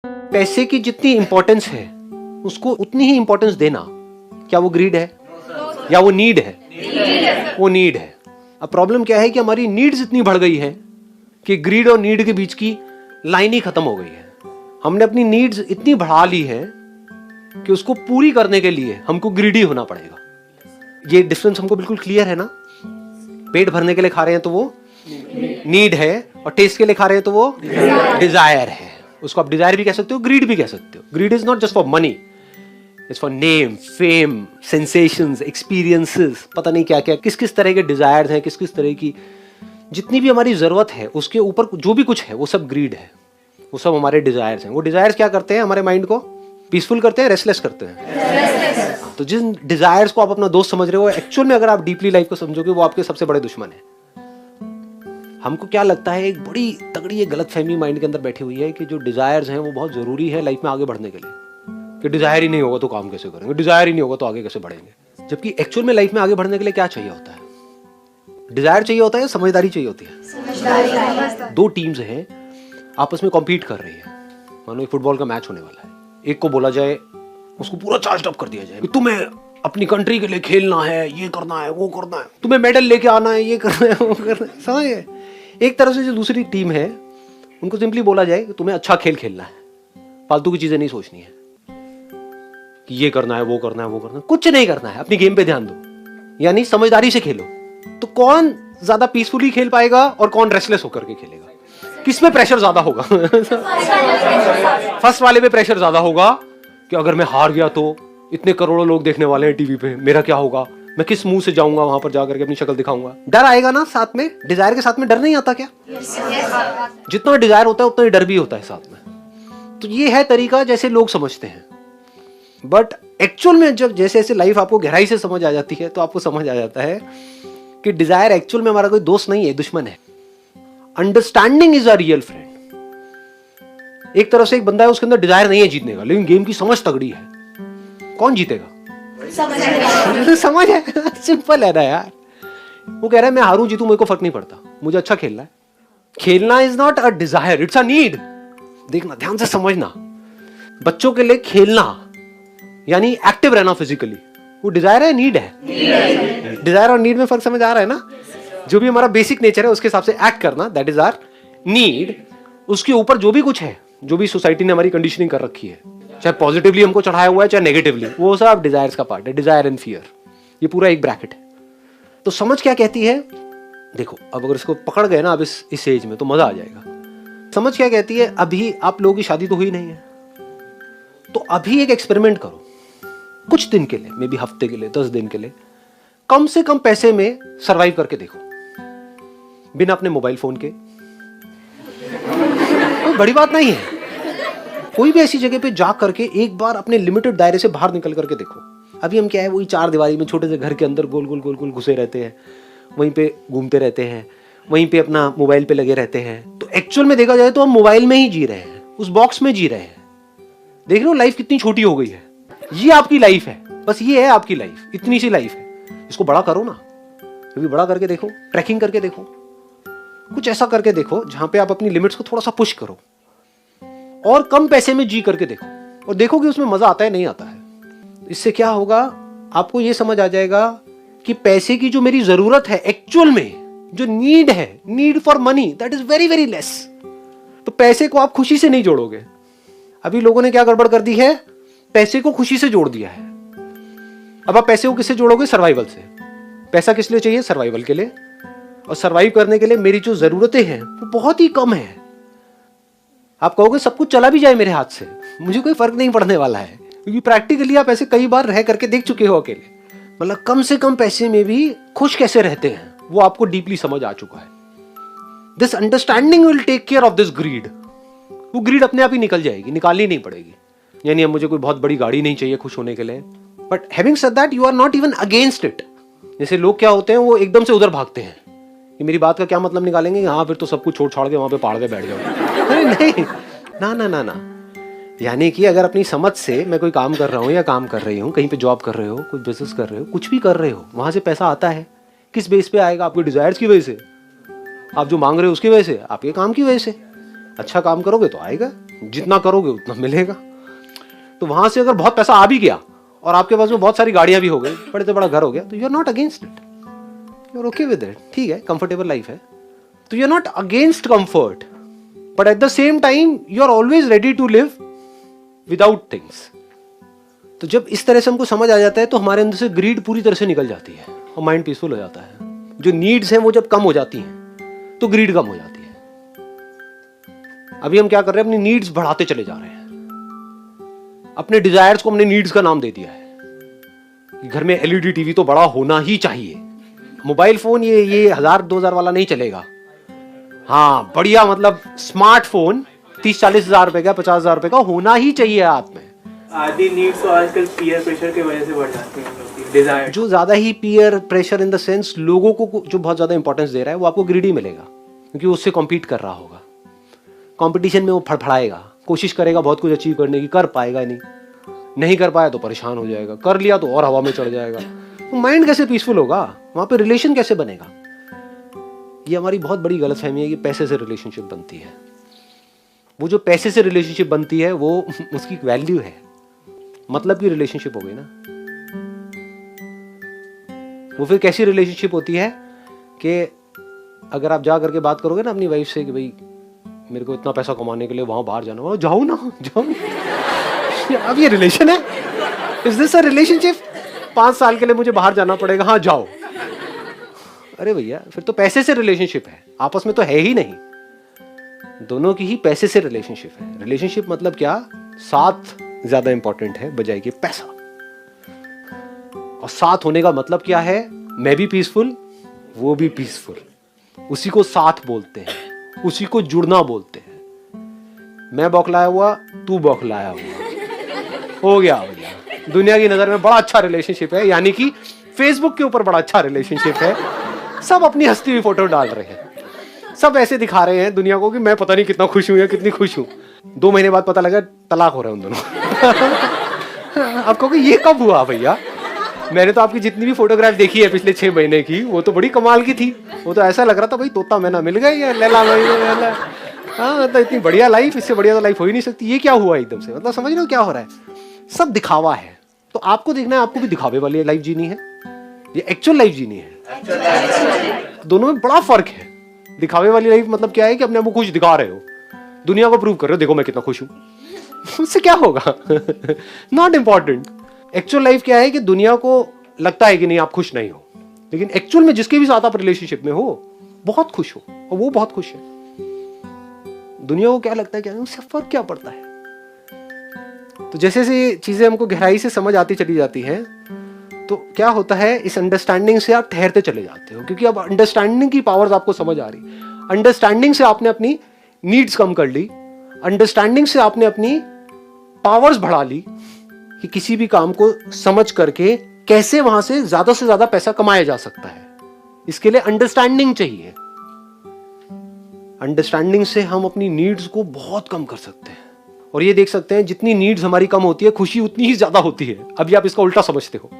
पैसे की जितनी इंपॉर्टेंस है उसको उतनी ही इंपॉर्टेंस देना, क्या वो ग्रीड है या वो नीड है? वो नीड है। अब प्रॉब्लम क्या है कि हमारी नीड्स इतनी बढ़ गई है कि ग्रीड और नीड के बीच की लाइन ही खत्म हो गई है। हमने अपनी नीड्स इतनी बढ़ा ली है कि उसको पूरी करने के लिए हमको ग्रीडी होना पड़ेगा। ये डिफरेंस हमको बिल्कुल क्लियर है ना? पेट भरने के लिए खा रहे हैं तो वो नीड है, और टेस्ट के लिए खा रहे हैं तो वो डिजायर है। उसको आप डिजायर भी कह सकते हो, ग्रीड भी कह सकते हो। Grid is not just for money, it's for name, fame, sensations, experiences, पता नहीं क्या क्या, किस किस तरह के डिजायर्स हैं, किस किस तरह की जितनी भी हमारी जरूरत है उसके ऊपर जो भी कुछ है वो सब ग्रीड है, वो सब हमारे डिजायर्स हैं। वो डिजायर्स क्या करते हैं? हमारे माइंड को पीसफुल करते हैं, रेस्टलेस करते हैं। तो जिन डिजायर्स को आप अपना दोस्त समझ रहे हो, एक्चुअल में अगर आप डीपली लाइफ को समझोगे वो आपके सबसे बड़े दुश्मन है। हमको क्या लगता है, एक बड़ी तगड़ी एक गलतफहमी माइंड के अंदर बैठी हुई है कि जो डिजायर्स हैं वो बहुत जरूरी है लाइफ में आगे बढ़ने के लिए, कि डिजायर ही नहीं होगा तो काम कैसे करेंगे, डिजायर ही नहीं होगा तो आगे कैसे बढ़ेंगे। जबकि एक्चुअल में लाइफ में आगे बढ़ने के लिए क्या चाहिए होता है? डिजायर चाहिए होता है, समझदारी चाहिए होती है। दो टीम्स हैं आपस में कॉम्पीट कर रही है, मानो एक फुटबॉल का मैच होने वाला है। एक को बोला जाए, उसको पूरा चार्ज अप कर दिया जाए कि तुम्हें अपनी कंट्री के लिए खेलना है, ये करना है, वो करना है, तुम्हें मेडल लेके आना है, ये करना है, वो करना है, समझे? एक तरफ से जो दूसरी टीम है उनको सिंपली बोला जाए कि तुम्हें अच्छा खेल खेलना है, फालतू की चीजें नहीं सोचनी है कि ये करना है, वो करना है, वो करना है, कुछ नहीं करना है, अपनी गेम पे ध्यान दो, यानी समझदारी से खेलो। तो कौन ज्यादा पीसफुली खेल पाएगा और कौन रेस्टलेस होकर के खेलेगा? किसमें प्रेशर ज्यादा होगा? फर्स्ट वाले पे प्रेशर ज्यादा होगा कि अगर मैं हार गया तो इतने करोड़ों लोग देखने वाले हैं टीवी पे, मेरा क्या होगा, मैं किस मुंह से जाऊंगा वहां पर जाकर के अपनी शक्ल दिखाऊंगा। डर आएगा ना साथ में? डिजायर के साथ में डर नहीं आता क्या? जितना डिजायर होता है उतना ही डर भी होता है साथ में। तो ये है तरीका जैसे लोग समझते हैं, बट एक्चुअल में जब जैसे जैसे लाइफ आपको गहराई से समझ आ जाती है तो आपको समझ आ जाता है कि डिजायर एक्चुअल में हमारा कोई दोस्त नहीं है, दुश्मन है। Understanding is a real friend. एक तरफ से एक बंदा है, उसके अंदर डिजायर नहीं है जीतने का, लेकिन गेम की समझ तगड़ी है। कौन जीतेगा? समझ है, सिंपल है ना यार। वो कह रहा है मैं हारूं जीतूं मेरे को फर्क नहीं पड़ता, मुझे अच्छा खेलना है। खेलना is not a desire, it's a need. देखना, ध्यान से समझना, बच्चों के लिए खेलना यानी एक्टिव रहना फिजिकली, वो डिजायर है, नीड है? डिजायर और नीड में फर्क समझ आ रहा है ना? जो भी हमारा बेसिक नेचर है उसके हिसाब से एक्ट करना, दैट इज आवर नीड। उसके ऊपर जो भी कुछ है, जो भी सोसाइटी ने हमारी कंडीशनिंग कर रखी है, चाहे पॉजिटिवली हमको चढ़ाया हुआ है चाहे नेगेटिवली, वो सब डिजायर्स का पार्ट है। डिजायर एंड फियर, ये पूरा एक ब्रैकेट है। तो समझ क्या कहती है? देखो, अब अगर इसको पकड़ गए ना आप इस एज में तो मजा आ जाएगा। समझ क्या कहती है? अभी आप लोगों की शादी तो हुई नहीं है, तो अभी एक एक्सपेरिमेंट करो कुछ दिन के लिए, मे बी हफ्ते के लिए, 10 दिन के लिए, कम से कम पैसे में सरवाइव करके देखो, बिना अपने मोबाइल फोन के। कोई बड़ी बात नहीं है। कोई भी ऐसी जगह पे जा करके एक बार अपने लिमिटेड दायरे से बाहर निकल करके देखो। अभी हम क्या है, वही 4 दीवारी में छोटे से घर के अंदर गोल गोल गोल गोल घुसे रहते हैं, वहीं पे घूमते रहते हैं, वहीं पे अपना मोबाइल पे लगे रहते हैं। तो एक्चुअल में देखा जाए तो हम मोबाइल में ही जी रहे हैं, उस बॉक्स में जी रहे हैं। देख रहे हो लाइफ कितनी छोटी हो गई है। ये आपकी लाइफ है, बस ये है आपकी लाइफ, इतनी सी लाइफ है। इसको बड़ा करो ना, कभी बड़ा करके देखो, ट्रैकिंग करके देखो, कुछ ऐसा करके देखो जहां पे आप अपनी लिमिट्स को थोड़ा सा पुश करो और कम पैसे में जी करके देखो, और देखो कि उसमें मजा आता है नहीं आता है। इससे क्या होगा, आपको ये समझ आ जाएगा कि पैसे की जो मेरी जरूरत है, एक्चुअल में जो नीड है, need for money, that is very very less. तो पैसे को आप खुशी से नहीं जोड़ोगे। अभी लोगों ने क्या गड़बड़ कर दी है, पैसे को खुशी से जोड़ दिया है। अब आप पैसे को किससे जोड़ोगे? सर्वाइवल से। पैसा किस लिए चाहिए? सर्वाइवल के लिए। और सर्वाइव करने के लिए मेरी जो जरूरतें हैं वो बहुत ही कम है। आप कहोगे सब कुछ चला भी जाए मेरे हाथ से, मुझे कोई फर्क नहीं पड़ने वाला है, क्योंकि प्रैक्टिकली आप ऐसे कई बार रह करके देख चुके हो अकेले। मतलब कम से कम पैसे में भी खुश कैसे रहते हैं वो आपको डीपली समझ आ चुका है। This understanding will take care of this greed. वो ग्रीड अपने आप ही निकल जाएगी, निकालनी नहीं पड़ेगी। यानी अब मुझे कोई बहुत बड़ी गाड़ी नहीं चाहिए खुश होने के लिए, but having said that you are not even against it. जैसे लोग क्या होते हैं, वो एकदम से उधर भागते हैं कि मेरी बात का क्या मतलब निकालेंगे, हाँ फिर तो सब कुछ छोड़ छाड़ के वहां पे पहाड़ पे बैठ जाओ। अरे नहीं, ना ना ना ना। यानी कि अगर अपनी समझ से मैं कोई काम कर रहा हूँ या काम कर रही हूँ, कहीं पे जॉब कर रहे हो, कोई बिजनेस कर रहे हो, कुछ भी कर रहे हो, वहां से पैसा आता है, किस बेस पे आएगा? आपके डिजायर्स की वजह से, आप जो मांग रहे हो उसकी वजह से, आपके काम की वजह से। अच्छा काम करोगे तो आएगा। जितना करोगे उतना मिलेगा। तो वहां से अगर बहुत पैसा आ भी गया और आपके पास में बहुत सारी गाड़ियां भी हो गई, बड़े से बड़ा घर हो गया, तो you are not against it, you are okay with it. ठीक है, कंफर्टेबल लाइफ है, तो you are not against comfort, but at the same time you are always ready to live without things. तो जब इस तरह से हमको समझ आ जाता है तो हमारे अंदर से ग्रीड पूरी तरह से निकल जाती है और माइंड पीसफुल हो जाता है। जो नीड्स हैं वो जब कम हो जाती हैं तो ग्रीड कम हो जाती है। अभी हम क्या कर रहे हैं, अपनी नीड्स बढ़ाते चले जा रहे हैं, अपने डिजायर्स को हमने नीड्स का नाम दे दिया है कि घर में एलईडी टीवी तो बड़ा होना ही चाहिए, मोबाइल फोन ये 1000-2000 वाला नहीं चलेगा, हाँ बढ़िया मतलब स्मार्टफोन 30-40 हजार रुपए का, 50 हजार रुपए का होना ही चाहिए आप में। आधी नीड्स तो आजकल पीयर प्रेशर की वजह से बढ़ जाती हैं, डिजायर। जो ज्यादा ही peer pressure in the sense लोगों को जो बहुत ज्यादा इंपॉर्टेंस दे रहा है वो आपको ग्रीडी मिलेगा, क्योंकि वो उससे कॉम्पीट कर रहा होगा, कंपटीशन में वो फड़फड़ाएगा, कोशिश करेगा बहुत कुछ अचीव करने की, कर पाएगा नहीं कर पाया तो परेशान हो जाएगा, कर लिया तो और हवा में चढ़ जाएगा। तो माइंड कैसे पीसफुल होगा, वहां पे रिलेशन कैसे बनेगा? ये हमारी बहुत बड़ी गलतफहमी है कि पैसे से रिलेशनशिप बनती है। वो जो पैसे से रिलेशनशिप बनती है वो उसकी वैल्यू है, मतलब की रिलेशनशिप हो गई ना। वो फिर कैसी रिलेशनशिप होती है कि अगर आप जा करके बात करोगे ना अपनी वाइफ से कि भाई मेरे को इतना पैसा कमाने के लिए वहां बाहर जाना, वो जाओ ना जाओ। अब ये रिलेशन है? Is this a relationship? 5 साल के लिए मुझे बाहर जाना पड़ेगा, हाँ जाओ। अरे भैया फिर तो पैसे से रिलेशनशिप है, आपस में तो है ही नहीं, दोनों की ही पैसे से रिलेशनशिप है। रिलेशनशिप मतलब क्या, साथ ज्यादा इंपॉर्टेंट है बजाय कि पैसा। और साथ होने का मतलब क्या है, मैं भी पीसफुल वो भी पीसफुल, उसी को साथ बोलते हैं, उसी को जुड़ना बोलते हैं। मैं बौखलाया हुआ तू बौखलाया हुआ, हो गया भैया। दुनिया की नजर में बड़ा अच्छा रिलेशनशिप है, यानी कि फेसबुक के ऊपर बड़ा अच्छा रिलेशनशिप है। सब अपनी हंसती हुई फोटो डाल रहे हैं, सब ऐसे दिखा रहे हैं दुनिया को कि मैं पता नहीं कितना खुश हूं या कितनी खुश हूं। 2 महीने बाद पता लगा तलाक हो रहा है उन दोनों। अब कहोगे ये कब हुआ भैया? मैंने तो आपकी जितनी भी फोटोग्राफ देखी है पिछले 6 महीने की, वो तो बड़ी कमाल की थी। वो तो ऐसा लग रहा था भाई तोता मैना मिल गई है, लैला लैला। हाँ मतलब इतनी बढ़िया लाइफ, इससे बढ़िया तो लाइफ हो ही नहीं सकती। ये क्या हुआ एकदम से? मतलब समझ रहे हो क्या हो रहा है? सब दिखावा है। तो आपको देखना है, आपको भी दिखावे वाली लाइफ जीनी है, ये एक्चुअल लाइफ जीनी है। दोनों में बड़ा फर्क है। दिखावे वाली लाइफ मतलब क्या है कि अपने आप को खुश दिखा रहे हो, दुनिया को प्रूव कर रहे हो, देखो मैं कितना खुश हूं। उससे क्या होगा? Not important. एक्चुअल लाइफ क्या है कि दुनिया को लगता है कि नहीं आप खुश नहीं हो, लेकिन एक्चुअल में जिसके भी साथ आप रिलेशनशिप में हो बहुत खुश हो और वो बहुत खुश है। दुनिया को क्या लगता है, क्या उससे फर्क क्या पड़ता है? तो जैसे जैसे चीजें हमको गहराई से समझ आती चली जाती हैं तो क्या होता है, इस अंडरस्टैंडिंग से आप ठहरते चले जाते हो, क्योंकि अब अंडरस्टैंडिंग की पावर्स आपको समझ आ रही। अंडरस्टैंडिंग से आपने अपनी नीड्स कम कर ली, अंडरस्टैंडिंग से आपने अपनी पावर्स बढ़ा ली कि किसी भी काम को समझ करके कैसे वहां से ज्यादा पैसा कमाया जा सकता है। इसके लिए अंडरस्टैंडिंग चाहिए। अंडरस्टैंडिंग से हम अपनी नीड्स को बहुत कम कर सकते हैं और ये देख सकते हैं जितनी नीड्स हमारी कम होती है खुशी उतनी ही ज्यादा होती है। अभी आप इसका उल्टा समझते हो।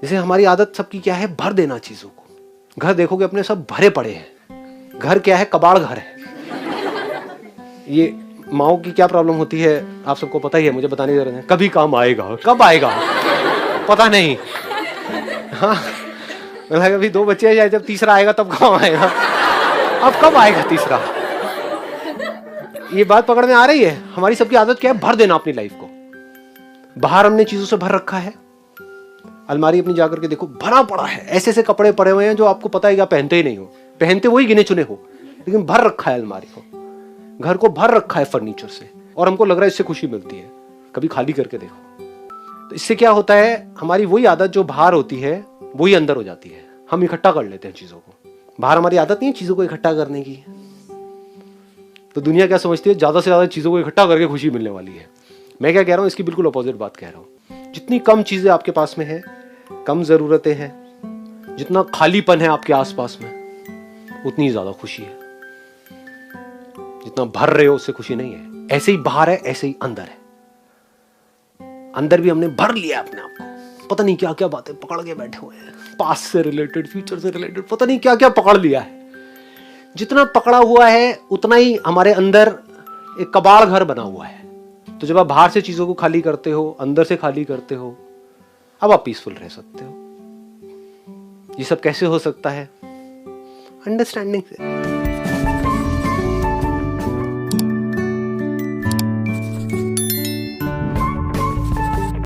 जैसे हमारी आदत सबकी क्या है, भर देना चीजों को। घर देखोगे अपने सब भरे पड़े हैं। घर क्या है, कबाड़ घर है। ये माओ की क्या प्रॉब्लम होती है आप सबको पता ही है, मुझे बताने की जरूरत है। कभी काम आएगा, कब आएगा पता नहीं। हाँ मतलब अभी 2 बच्चे हैं, जब तीसरा आएगा तब काम आएगा। अब कब आएगा तीसरा? ये बात पकड़ में आ रही है? हमारी सबकी आदत क्या है, भर देना अपनी लाइफ को। बाहर हमने चीजों से भर रखा है। अलमारी अपनी जाकर के देखो, भरा पड़ा है, ऐसे ऐसे कपड़े पड़े हुए हैं जो आपको पता है कि आप पहनते ही नहीं हो, पहनते वही गिने चुने हो, लेकिन भर रखा है अलमारी को। घर को भर रखा है फर्नीचर से और हमको लग रहा है इससे खुशी मिलती है। कभी खाली करके देखो। तो इससे क्या होता है, हमारी वही आदत जो बाहर होती है वही अंदर हो जाती है। हम इकट्ठा कर लेते हैं चीजों को। बाहर हमारी आदत नहीं है चीजों को इकट्ठा करने की। तो दुनिया क्या समझती है, ज्यादा से ज्यादा चीजों को इकट्ठा करके खुशी मिलने वाली है। मैं क्या कह रहा हूं, इसकी बिल्कुल अपोजिट बात कह रहा हूं। जितनी कम चीजें आपके पास में है, कम जरूरतें हैं, जितना खालीपन है आपके आसपास में, उतनी ज्यादा खुशी है। जितना भर रहे हो उससे खुशी नहीं है। ऐसे ही बाहर है, ऐसे ही अंदर है। अंदर भी हमने भर लिया अपने आप को, पता नहीं क्या क्या बातें पकड़ के बैठे हुए हैं, पास्ट से रिलेटेड, फ्यूचर से रिलेटेड, पता नहीं क्या क्या पकड़ लिया है। जितना पकड़ा हुआ है उतना ही हमारे अंदर एक कबाड़ घर बना हुआ है। तो जब आप बाहर से चीजों को खाली करते हो, अंदर से खाली करते हो, अब आप पीसफुल रह सकते हो। ये सब कैसे हो सकता है? अंडरस्टैंडिंग से।